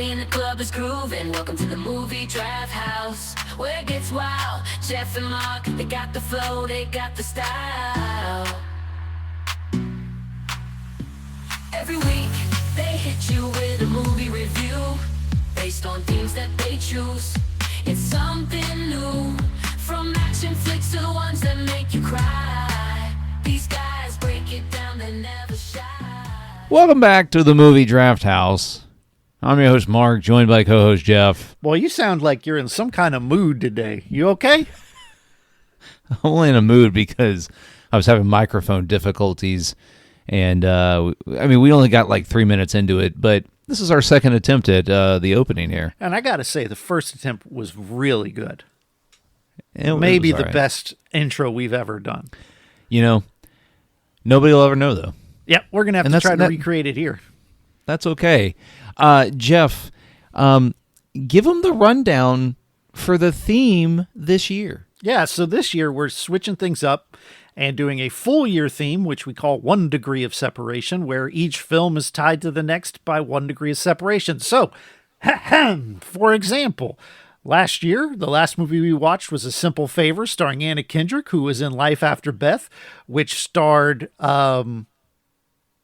party and the club is grooving. Welcome to the movie draft house, where it gets wild. Jeff and Mark, they got the flow, they got the style. Every week, they hit you with a movie review, based on themes that they choose. It's something new, from action flicks to the ones that make you cry. These guys break it down, they're never shy. Welcome back to the Movie Draft House. I'm your host, Mark, joined by co-host Jeff. Boy, you sound like you're in some kind of mood today. You okay? I'm only in a mood because I was having microphone difficulties, and we only got like 3 minutes into it, but this is our second attempt at the opening here. And I got to say, the first attempt was really good. Maybe the best intro we've ever done. You know, nobody will ever know, though. Yep, we're going to have to try to recreate it here. That's okay. Jeff, give them the rundown for the theme this year. Yeah, so this year we're switching things up and doing a full year theme, which we call 1 degree of separation, where each film is tied to the next by 1 degree of separation. So, for example, last year, the last movie we watched was A Simple Favor, starring Anna Kendrick, who was in Life After Beth, which starred, who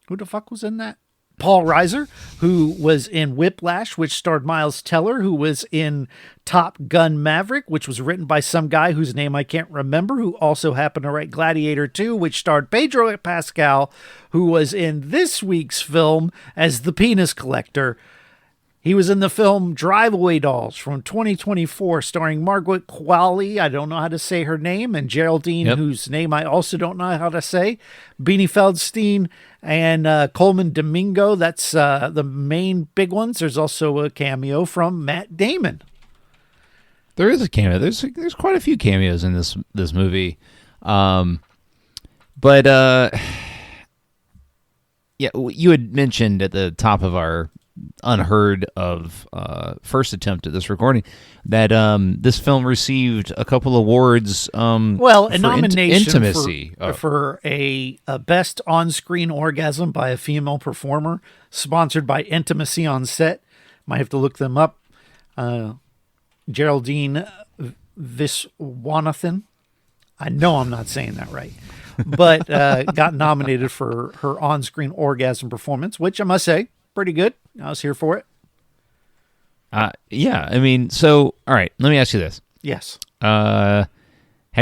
the fuck was in that? Paul Reiser, who was in Whiplash, which starred Miles Teller, who was in Top Gun Maverick, which was written by some guy whose name I can't remember, who also happened to write Gladiator II, which starred Pedro Pascal, who was in this week's film as the penis collector. He was in the film Drive-Away Dolls from 2024, starring Margaret Qualley, I don't know how to say her name, and Geraldine, whose name I also don't know how to say, Beanie Feldstein, and Colman Domingo. That's the main big ones. There's also a cameo from Matt Damon. There is a cameo. There's quite a few cameos in this movie. But you had mentioned at the top of our unheard of first attempt at this recording that this film received a couple awards. A nomination intimacy for a best on-screen orgasm by a female performer, sponsored by Intimacy on Set. Might have to look them up. Geraldine Viswanathan. I know I'm not saying that right, but got nominated for her on-screen orgasm performance, which I must say, pretty good. I was here for it. So, all right, let me ask you this. Yes. Had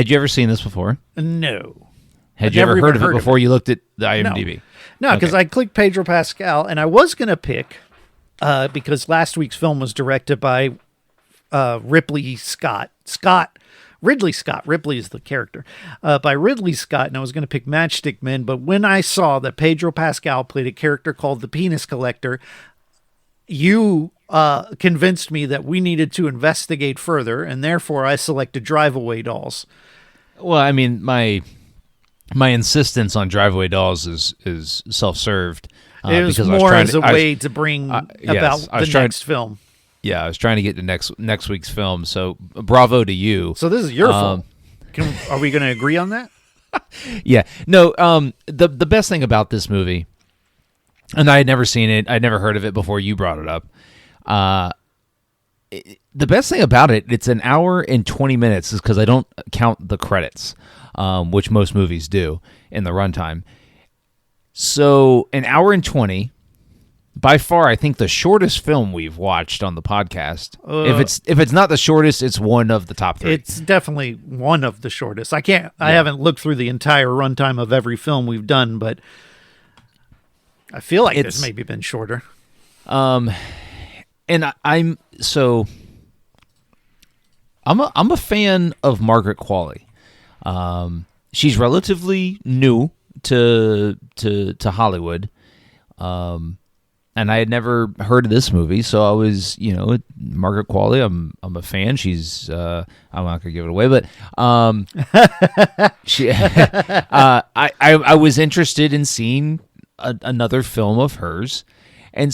you ever seen this before? No. Had you ever heard of it before you looked at the IMDb? No, because I clicked Pedro Pascal, and I was going to pick, because last week's film was directed by Ridley Scott. Ripley is the character. By Ridley Scott, and I was going to pick Matchstick Men, but when I saw that Pedro Pascal played a character called the Penis Collector, you convinced me that we needed to investigate further, and therefore I selected Drive-Away Dolls. Well, I mean, my insistence on Drive-Away Dolls is self-served. It was more as a way to bring about the next film. Yeah, I was trying to get to next week's film, so bravo to you. So this is your fault. Are we going to agree on that? Yeah. No, the best thing about this movie, and I had never seen it, I'd never heard of it before you brought it up. The best thing about it, it's an hour and 20 minutes, is because I don't count the credits, which most movies do in the runtime. So an hour and 20. By far, I think the shortest film we've watched on the podcast. If it's not the shortest, it's one of the top 3. It's definitely one of the shortest. I haven't looked through the entire runtime of every film we've done, but I feel like it's maybe been shorter. And I'm a fan of Margaret Qualley. She's relatively new to Hollywood. And I had never heard of this movie, so I was, Margaret Qualley. I'm a fan. She's I'm not gonna give it away, but she I was interested in seeing another film of hers, and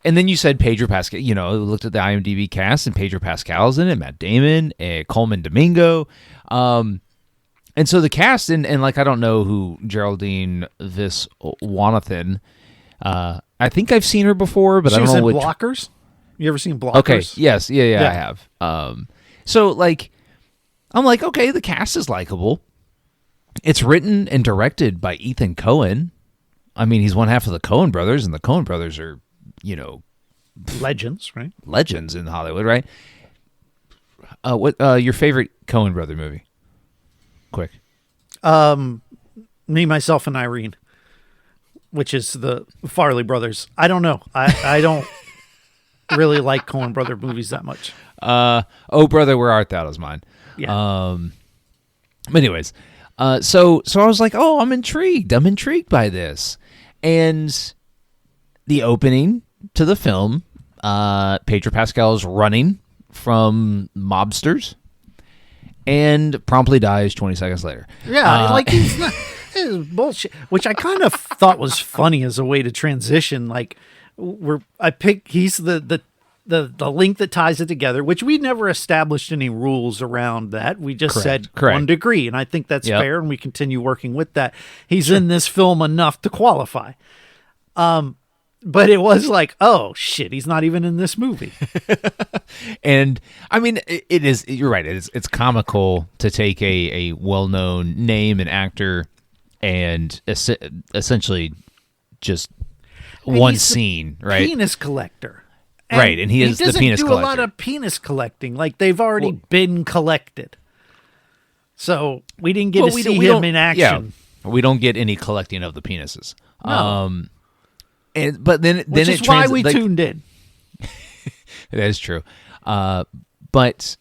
then you said Pedro Pascal. Looked at the IMDb cast, and Pedro Pascal's in it. Matt Damon, Colman Domingo. And so the cast, and I don't know who Geraldine Viswanathan. I I think I've seen her before, but She I don't was know in which. Blockers. You ever seen Blockers? Okay. Yes. Yeah. Yeah. I have. So like, I'm like, okay, the cast is likable. It's written and directed by Ethan Coen. I mean, he's one half of the Coen brothers, and the Coen brothers are, Legends, right? legends in Hollywood, right? What your favorite Coen brother movie? Quick. Me, Myself, and Irene, which is the Farley brothers. I don't know. I don't really like Coen brother movies that much. Oh Brother, Where Art Thou is mine. Yeah. But anyways, so I was like, oh, I'm intrigued by this. And the opening to the film, Pedro Pascal is running from mobsters and promptly dies 20 seconds later. Yeah, like he's not, it was bullshit, which I kind of thought was funny as a way to transition. Like, he's the link that ties it together, which we never established any rules around that. We just said 1 degree, and I think that's fair, and we continue working with that. He's in this film enough to qualify. But it was like, oh shit, he's not even in this movie. And I mean, it is. You're right. It's comical to take a well-known name and actor and essentially just one scene, right? Penis collector. Right, and he is the penis do collector. a lot of penis collecting. Like, they've already been collected. So we didn't get to see him in action. Yeah, we don't get any collecting of the penises. No. But then Which it is why we tuned in. That is true. But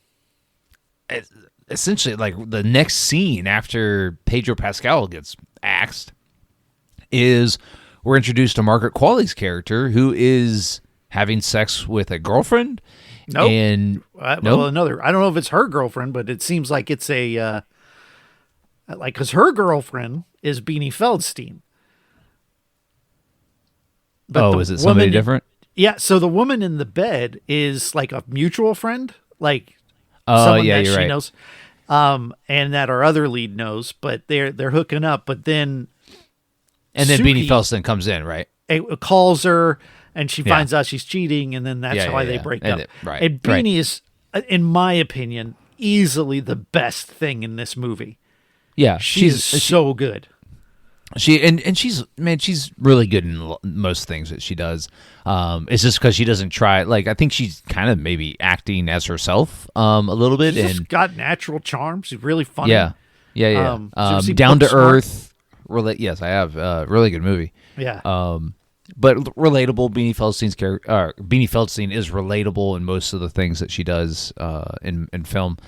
essentially, like, the next scene after Pedro Pascal gets axed is we're introduced to Margaret Qualley's character, who is having sex with a girlfriend. Nope. And well, another. I don't know if it's her girlfriend, but it seems like it's a because her girlfriend is Beanie Feldstein. But is it somebody different? Yeah. So the woman in the bed is like a mutual friend, like someone that she right. knows, and that our other lead knows. But they're hooking up. But then Beanie Feldstein comes in, right? It calls her, and she finds out she's cheating, and then that's why they break up. And Beanie is, in my opinion, easily the best thing in this movie. Yeah, she's so good. She's really good in most things that she does. It's just because she doesn't try. Like, I think she's kind of maybe acting as herself a little bit, She's and got natural charm. She's really funny. Yeah. Down to Earth. Yes, I have. Really good movie. Yeah. But relatable. Beanie Feldstein's character. Beanie Feldstein is relatable in most of the things that she does in film.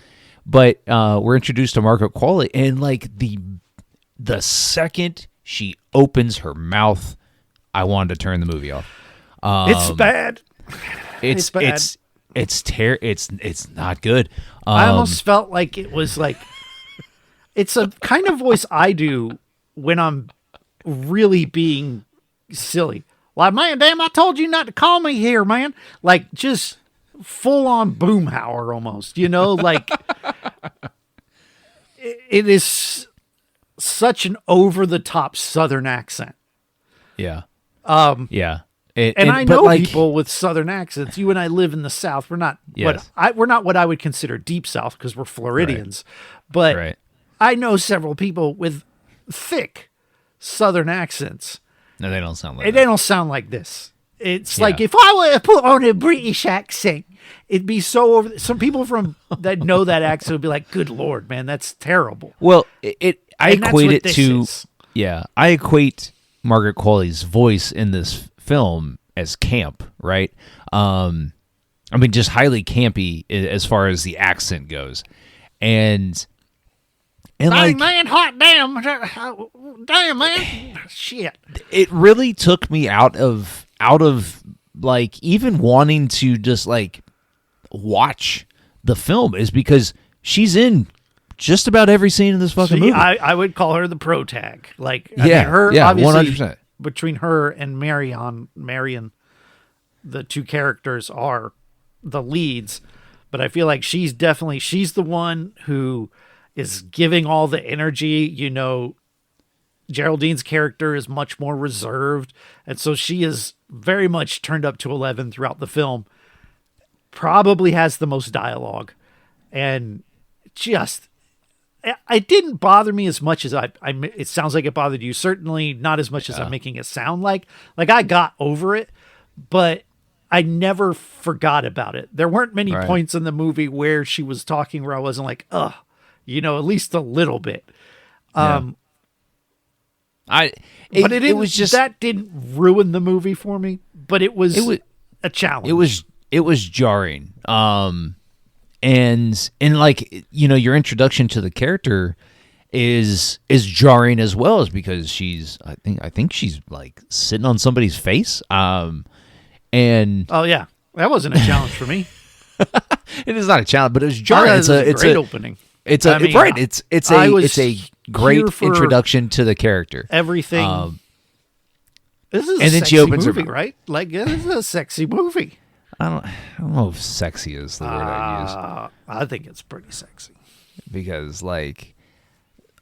But we're introduced to Margaret Qualley, and like the second she opens her mouth, I wanted to turn the movie off. It's bad. It's bad. It's not good. I almost felt like it was like it's a kind of voice I do when I'm really being silly. Like, man, damn, I told you not to call me here, man. Like, just full on Boomhauer almost, like it is such an over the top Southern accent. Yeah. Yeah. I know people with Southern accents. You and I live in the South. We're not we're not what I would consider deep South because we're Floridians. Right. But I know several people with thick Southern accents. No, they don't sound like They don't sound like this. It's like if I were to put on a British accent, it'd be so over. Some people that know that accent would be like, "Good Lord, man, that's terrible." Well, I equate Margaret Qualley's voice in this film as camp, right? I mean, just highly campy as far as the accent goes, and dang, like, man, hot damn, man, shit. It really took me out of like even wanting to just like watch the film, is because she's in just about every scene in this fucking movie. I would call her the pro tag. Like, her, obviously, 100%. Between her and Marion, the two characters are the leads, but I feel like she's the one who is giving all the energy, Geraldine's character is much more reserved, and so she is very much turned up to 11 throughout the film. Probably has the most dialogue, and just it didn't bother me as much as it sounds like it bothered you. Certainly not as much as I'm making it sound like. Like, I got over it, but I never forgot about it. There weren't many points in the movie where she was talking where I wasn't like, ugh, at least a little bit. But it was just, that didn't ruin the movie for me, but it was a challenge. It was jarring. And like, your introduction to the character is jarring as well, as because I think she's like sitting on somebody's face. And oh yeah, that wasn't a challenge for me. It is not a challenge, but it was jarring. It's a great opening. It's a great introduction to the character. Everything. This is a sexy movie, right? Like, this is a sexy movie. I don't know if sexy is the word I'd use. I think it's pretty sexy. Because, like,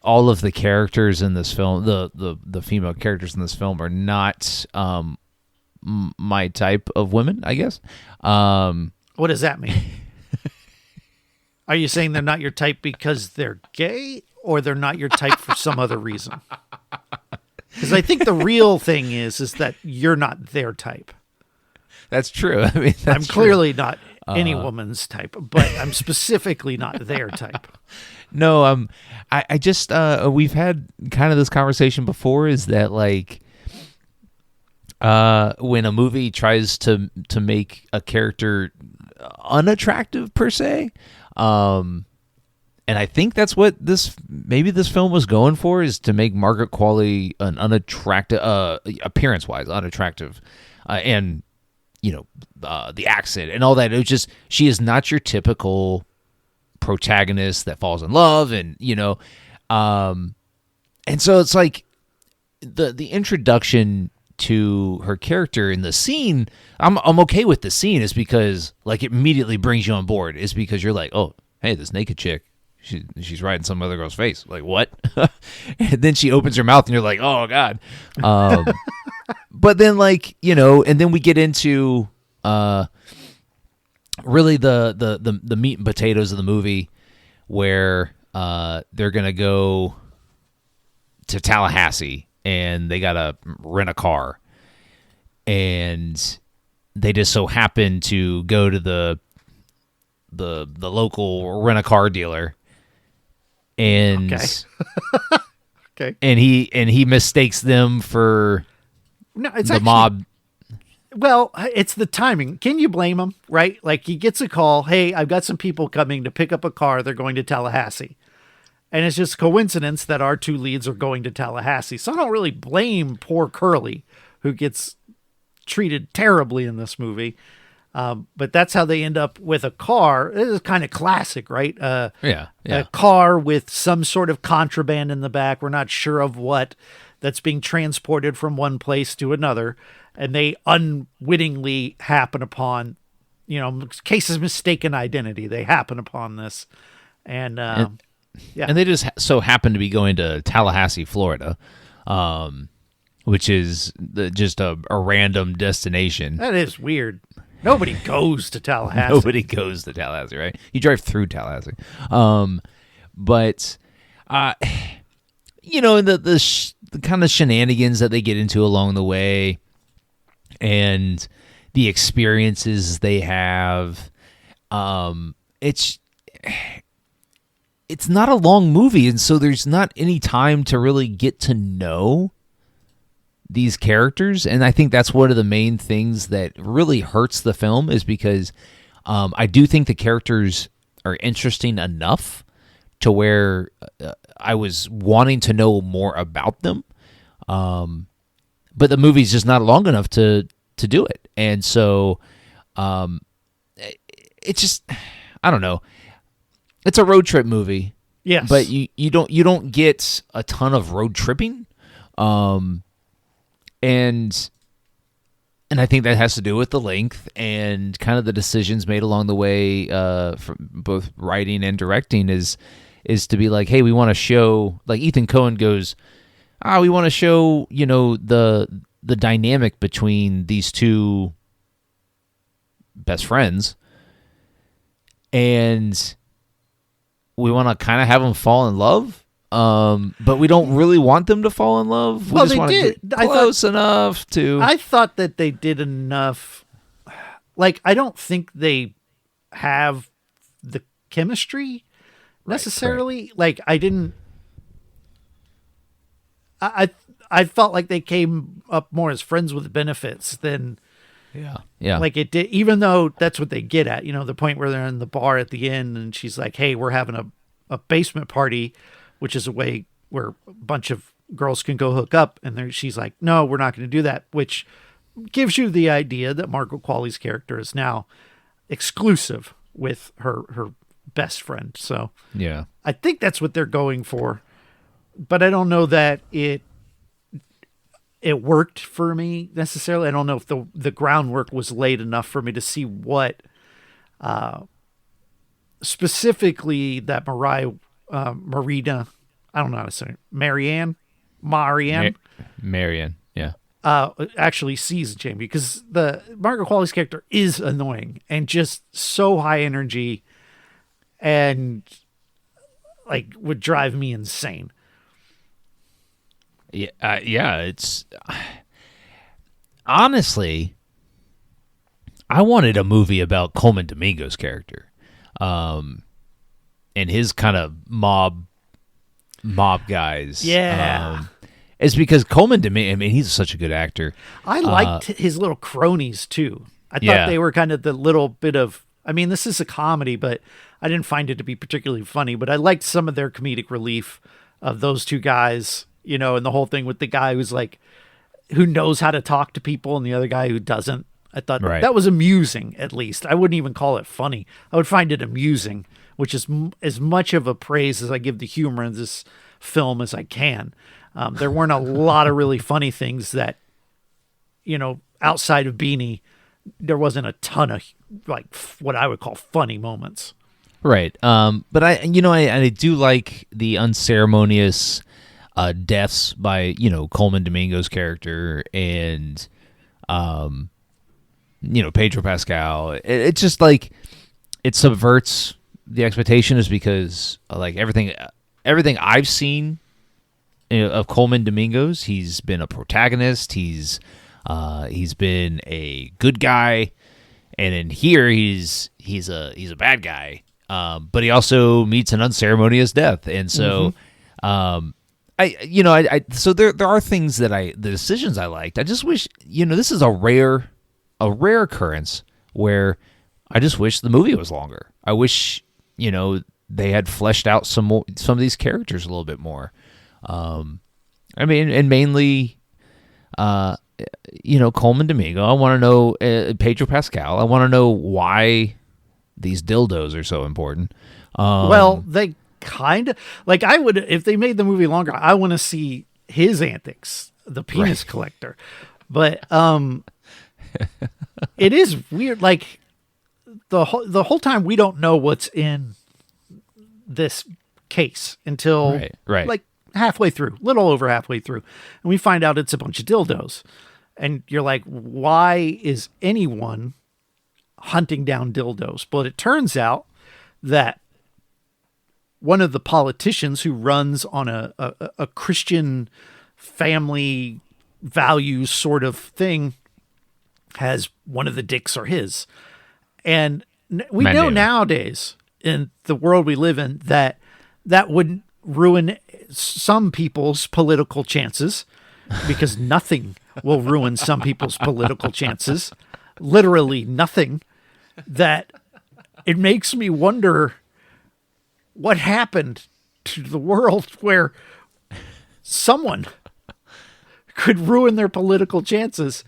all of the characters in this film, the female characters in this film are not my type of women, I guess. What does that mean? Are you saying they're not your type because they're gay, or they're not your type for some other reason? Because I think the real thing is that you're not their type. That's true. I mean, I'm clearly not any woman's type, but I'm specifically not their type. No, I just we've had kind of this conversation before. Is that like when a movie tries to make a character unattractive per se, and I think that's what this film was going for, is to make Margaret Qualley an unattractive, appearance-wise unattractive, and the accent and all that. It was just, she is not your typical protagonist that falls in love, and and so it's like the introduction to her character in the scene. I'm okay with the scene, is because like it immediately brings you on board. Is because you're like, oh, hey, this naked chick, she's riding some other girl's face. Like, what? And then she opens her mouth, and you're like, oh god. But then, like, and then we get into really the meat and potatoes of the movie, where they're gonna go to Tallahassee, and they gotta rent a car, and they just so happen to go to the local rent-a-car dealer, and okay. and he mistakes them for it's the mob. Well, it's the timing. Can you blame him? Right? Like, he gets a call. Hey, I've got some people coming to pick up a car. They're going to Tallahassee. And it's just coincidence that our two leads are going to Tallahassee. So I don't really blame poor Curly, who gets treated terribly in this movie. But that's how they end up with a car. This is kind of classic, right? Yeah. A car with some sort of contraband in the back. We're not sure of what, that's being transported from one place to another. And they unwittingly happen upon, case of mistaken identity. They happen upon this. And they just so happen to be going to Tallahassee, Florida, which is just a random destination. That is weird. Nobody goes to Tallahassee. Nobody goes to Tallahassee, right? You drive through Tallahassee. But the kind of shenanigans that they get into along the way, and the experiences they have, it's not a long movie, and so there's not any time to really get to know these characters. And I think that's one of the main things that really hurts the film, is because I do think the characters are interesting enough to where I was wanting to know more about them. But the movie's just not long enough to do it. And so it's just, I don't know. It's a road trip movie. Yes. But you don't get a ton of road tripping. And I think that has to do with the length and kind of the decisions made along the way, from both writing and directing, is to be like, hey, we want to show, like, Ethan Coen goes, we want to show, the dynamic between these two best friends, and we want to kind of have them fall in love, but we don't really want them to fall in love. We Well, just they want to did. get close enough to. I thought that they did enough. Like, I don't think they have the chemistry necessarily. Like, I didn't. I felt like they came up more as friends with benefits than. Yeah. Like it did, even though that's what they get at, the point where they're in the bar at the end and she's like, hey, we're having a basement party, which is a way where a bunch of girls can go hook up. And she's like, no, we're not going to do that, which gives you the idea that Margaret Qualley's character is now exclusive with her best friend. So Yeah. I think that's what they're going for, but I don't know that it worked for me necessarily. I don't know if the groundwork was laid enough for me to see what, specifically that Marina, I don't know how to say it, Marianne, yeah. actually sees Jamie, because the Margaret Qualley's character is annoying and just so high energy and like would drive me insane. Yeah, it's honestly, I wanted a movie about Colman Domingo's character, and his kind of mob guys. Yeah, it's because Colman Domingo. I mean, he's such a good actor. I liked his little cronies too. I thought they were kind of the little bit of. I mean, this is a comedy, but I didn't find it to be particularly funny. But I liked some of their comedic relief of those two guys. And the whole thing with the guy who's like, who knows how to talk to people and the other guy who doesn't. I thought that was amusing, at least. I wouldn't even call it funny. I would find it amusing, which is as much of a praise as I give the humor in this film as I can. There weren't a lot of really funny things that, outside of Beanie, there wasn't a ton of like what I would call funny moments. Right. But I do like the unceremonious deaths by Colman Domingo's character and Pedro Pascal. It's just like it subverts the expectation, is because like everything I've seen of Colman Domingo's, he's been a protagonist, he's been a good guy, and in here he's a bad guy, but he also meets an unceremonious death, and so so there are things that the decisions I liked. I just wish, this is a rare occurrence where I just wish the movie was longer. I wish, they had fleshed out some of these characters a little bit more. I mean, and mainly, Colman Domingo. I want to know Pedro Pascal. I want to know why these dildos are so important. Well, they kind of like, I would, if they made the movie longer, I want to see his antics, the penis collector. But it is weird. Like the whole time we don't know what's in this case until like halfway through, little over halfway through, and we find out it's a bunch of dildos, and you're like, why is anyone hunting down dildos? But it turns out that one of the politicians who runs on a Christian family values sort of thing has one of the dicks are his. And we know nowadays in the world we live in that would ruin some people's political chances, because nothing will ruin some people's political chances. Literally nothing. That it makes me wonder what happened to the world where someone could ruin their political chances.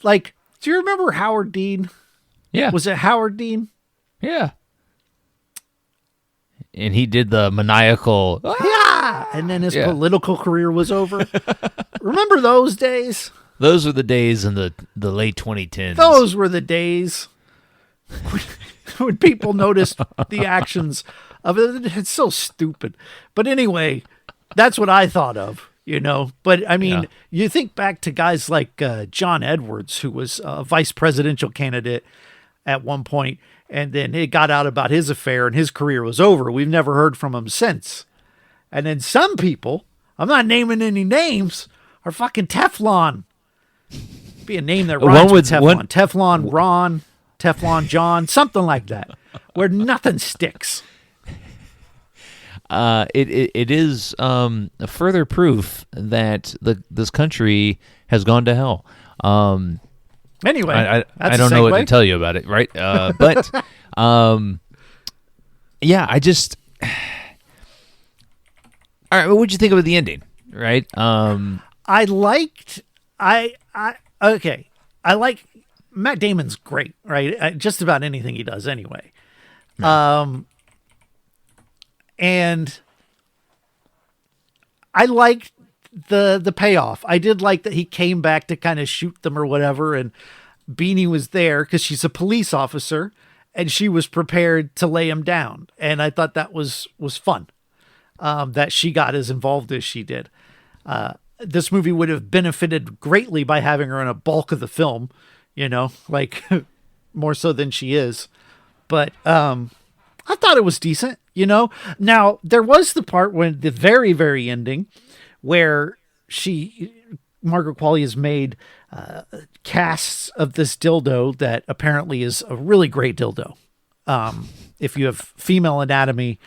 Like, do you remember Howard Dean? Yeah. Was it Howard Dean? Yeah. And he did the maniacal, Yeah. And then his political career was over. Remember those days? Those were the days in the late 2010s. Those were the days when people noticed the actions of it. It's so stupid. But anyway, that's what I thought of. But I mean, Yeah. you think back to guys like John Edwards, who was a vice presidential candidate at one point, and then it got out about his affair and his career was over. We've never heard from him since. And then some people, I'm not naming any names, are fucking Teflon. Be a name that rhymes with Teflon. Teflon Ron, Teflon John, something like that, where nothing sticks. It is a further proof that this country has gone to hell. Anyway, I don't know what to tell you about it, right? But yeah, I just. All right, what'd you think of the ending? Right? I like Matt Damon's great, right? Just about anything he does, anyway. Right. And I liked the payoff. I did like that he came back to kind of shoot them or whatever, and Beanie was there because she's a police officer, and she was prepared to lay him down. And I thought that was fun, that she got as involved as she did. This movie would have benefited greatly by having her in a bulk of the film, like more so than she is. But I thought it was decent, Now, there was the part when the very, very ending where Margaret Qualley has made casts of this dildo that apparently is a really great dildo. If you have female anatomy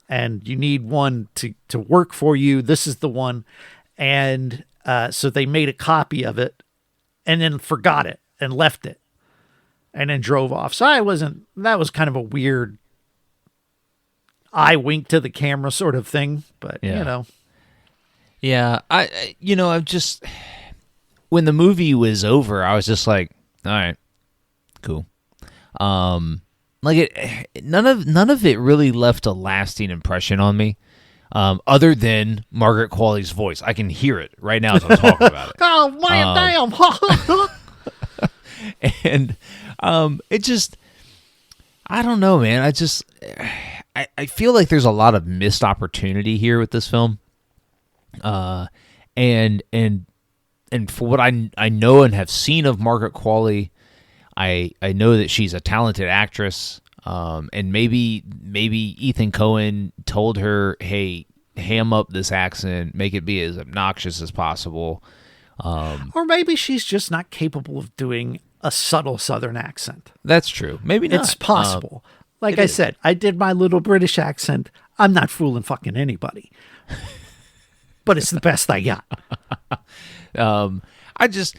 and you need one to work for you, this is the one. And so they made a copy of it and then forgot it and left it and then drove off. So that was kind of a weird eye wink to the camera sort of thing, but Yeah, I'm just, when the movie was over, I was just like, all right, cool. Like none of it really left a lasting impression on me. Other than Margaret Qualley's voice. I can hear it right now as I'm talking about it. Oh, man, damn. And it just, I don't know, man. I feel like there's a lot of missed opportunity here with this film. And for what I know and have seen of Margaret Qualley, I know that she's a talented actress. And maybe Ethan Coen told her, hey, ham up this accent, make it be as obnoxious as possible. Or maybe she's just not capable of doing a subtle Southern accent. That's true. Maybe not. It's possible. Like I said, I did my little British accent. I'm not fooling fucking anybody. But it's the best I got. I just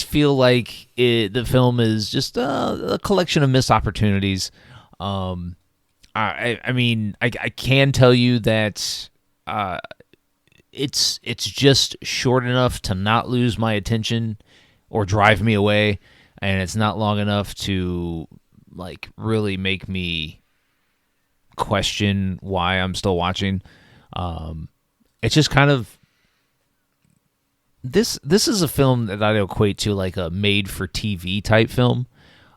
feel like the film is just a collection of missed opportunities. I mean, I can tell you that it's just short enough to not lose my attention or drive me away, and it's not long enough to like really make me question why I'm still watching. It's just kind of this is a film that I'd equate to like a made for TV type film.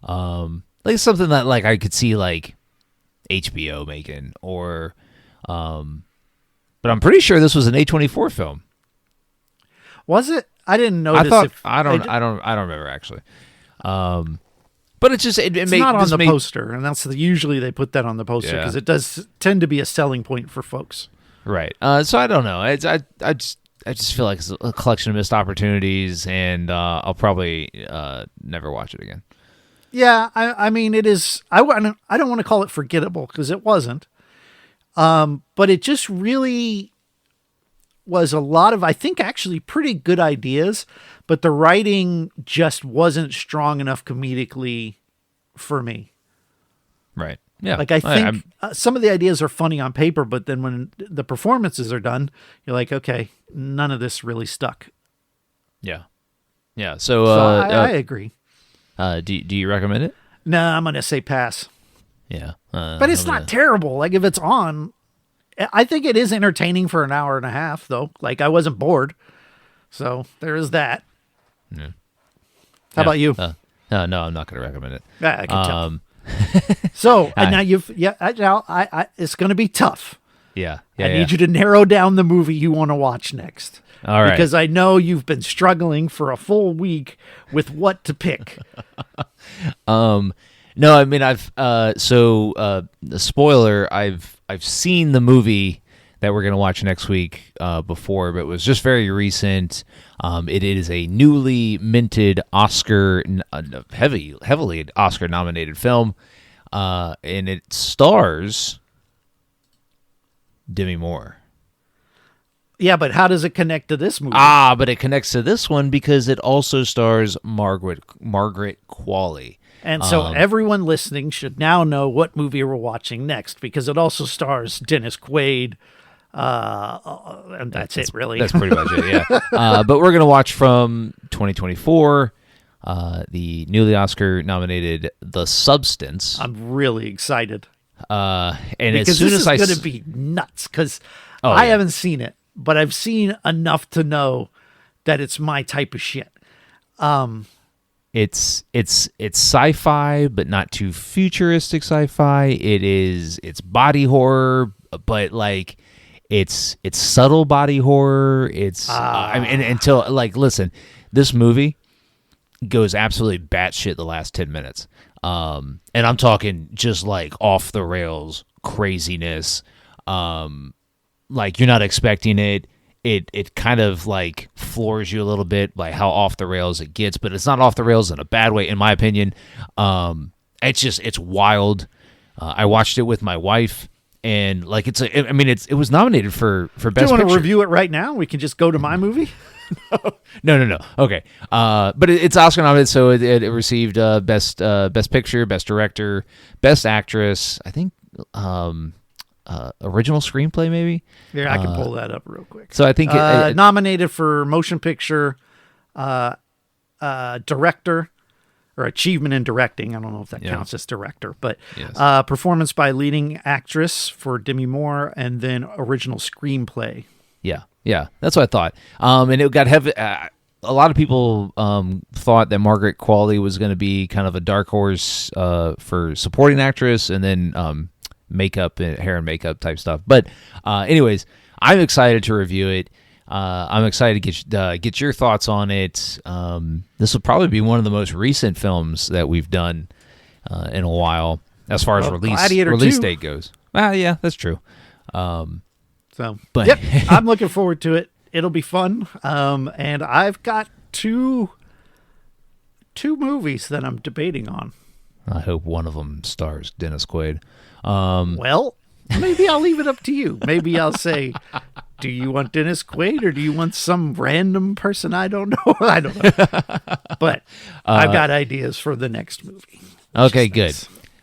Like something that like I could see like HBO making or but I'm pretty sure this was an A24 film. Was it? I didn't notice. I don't remember actually. But it's just it's not on the poster, and that's usually they put that on the poster because it does tend to be a selling point for folks. Right. So I don't know. I just feel like it's a collection of missed opportunities, and I'll probably never watch it again. Yeah, I mean, it is. I don't want to call it forgettable because it wasn't. But it just really was a lot of, I think, actually pretty good ideas, but the writing just wasn't strong enough comedically for me. Right. Yeah. Like I think some of the ideas are funny on paper, but then when the performances are done, you're like, okay, none of this really stuck. Yeah. Yeah. So I agree. Do you recommend it? No, I'm going to say pass. Yeah. But it's not terrible. Like if it's on, I think it is entertaining for an hour and a half though. Like I wasn't bored. So there is that. Yeah. How about you? No, I'm not going to recommend it. I can tell. So now it's going to be tough. Yeah. I need you to narrow down the movie you want to watch next. All right. Because I know you've been struggling for a full week with what to pick. No, I mean the spoiler, I've seen the movie that we're gonna watch next week before, but it was just very recent. It is a newly minted heavily Oscar nominated film, and it stars Demi Moore. Yeah, but how does it connect to this movie? But it connects to this one because it also stars Margaret Qualley. And so everyone listening should now know what movie we're watching next, because it also stars Dennis Quaid. And that's it, really. That's pretty much it, yeah. But we're going to watch from 2024, the newly Oscar-nominated The Substance. I'm really excited. And because as soon this as I is going to be nuts, because I haven't seen it, but I've seen enough to know that it's my type of shit. It's sci-fi, but not too futuristic sci-fi. It's body horror, but like it's subtle body horror. I mean, until listen, this movie goes absolutely batshit the last 10 minutes. And I'm talking just like off the rails craziness. Like you're not expecting it. It kind of like floors you a little bit by how off the rails it gets, but it's not off the rails in a bad way, in my opinion. It's wild. I watched it with my wife, and like it was nominated for best picture. Do you want to review it right now? We can just go to my movie. No. Okay. But it's Oscar nominated, so it received best picture, best director, best actress. I think. Original screenplay, maybe. Yeah, I can pull that up real quick. So I think nominated for motion picture, director, or achievement in directing. I don't know if that counts as director, but yes. Performance by leading actress for Demi Moore, and then original screenplay. Yeah, that's what I thought. And it got heavy. A lot of people thought that Margaret Qualley was going to be kind of a dark horse for supporting actress, and then makeup and hair and makeup type stuff. But anyways, I'm excited to review it. I'm excited to get your thoughts on it. This will probably be one of the most recent films that we've done in a while as far as release date goes. Yeah, that's true. Yep, I'm looking forward to it. It'll be fun. And I've got two movies that I'm debating on. I hope one of them stars Dennis Quaid. Well, maybe I'll leave it up to you. Maybe I'll say, do you want Dennis Quaid or do you want some random person I don't know? I don't know. But I've got ideas for the next movie. Okay, good.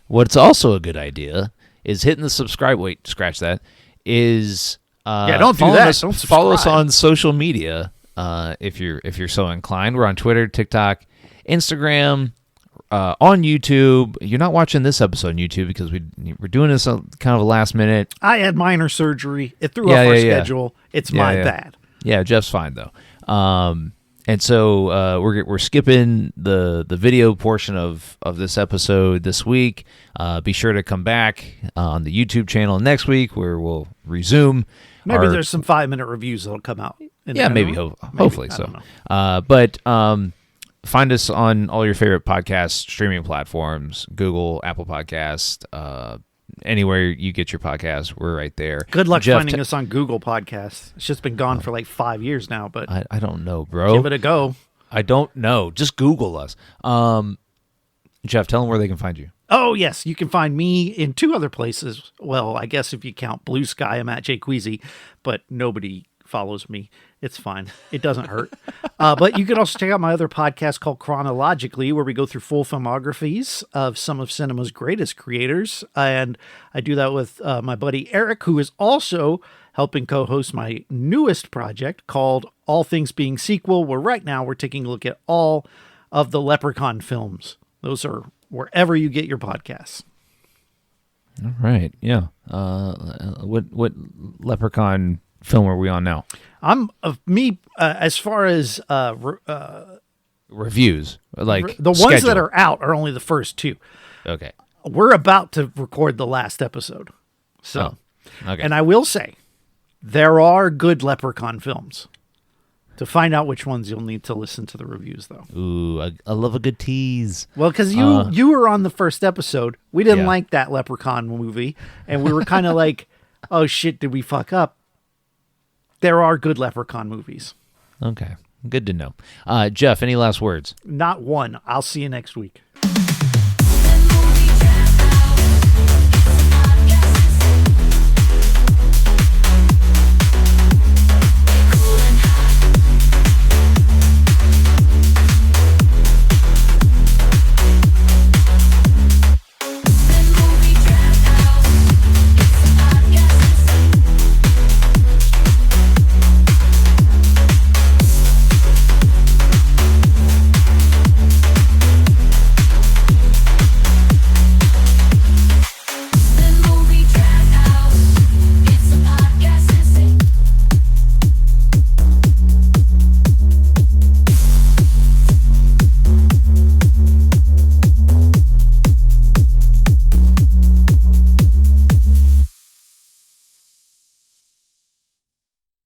What's also a good idea is hitting the subscribe. Wait, scratch that. Don't do that. Don't follow us on social media if you're so inclined. We're on Twitter, TikTok, Instagram. On YouTube. You're not watching this episode on YouTube because we're doing this kind of a last minute. I had minor surgery. It threw off our schedule. It's my bad. Yeah, Jeff's fine though. And so we're skipping the video portion of this episode this week. Be sure to come back on the YouTube channel next week where we'll resume. Maybe there's some 5-minute reviews that'll come out. Maybe hopefully so. But find us on all your favorite podcast streaming platforms, Google, Apple Podcast, anywhere you get your podcast, we're right there. Good luck finding us on Google Podcasts. It's just been gone for like 5 years now, but I don't know, bro. Give it a go. I don't know. Just Google us. Jeff, tell them where they can find you. Oh, yes. You can find me in 2 other places. Well, I guess if you count Blue Sky, I'm at Jay Queasy, but nobody follows me. It's fine. It doesn't hurt. But you can also check out my other podcast called Chronologically, where we go through full filmographies of some of cinema's greatest creators. And I do that with my buddy Eric, who is also helping co-host my newest project called All Things Being Sequel, where right now we're taking a look at all of the Leprechaun films. Those are wherever you get your podcasts. All right. Yeah. What Leprechaun film are we on now? As far as reviews, like the ones that are out are only the first 2. Okay. We're about to record the last episode. So, okay. And I will say, there are good Leprechaun films. To find out which ones, you'll need to listen to the reviews, though. Ooh, I love a good tease. Well, because you were on the first episode. We didn't Yeah. like that Leprechaun movie, and we were kind of like, oh, shit, did we fuck up? There are good Leprechaun movies. Okay, good to know. Jeff, any last words? Not one. I'll see you next week.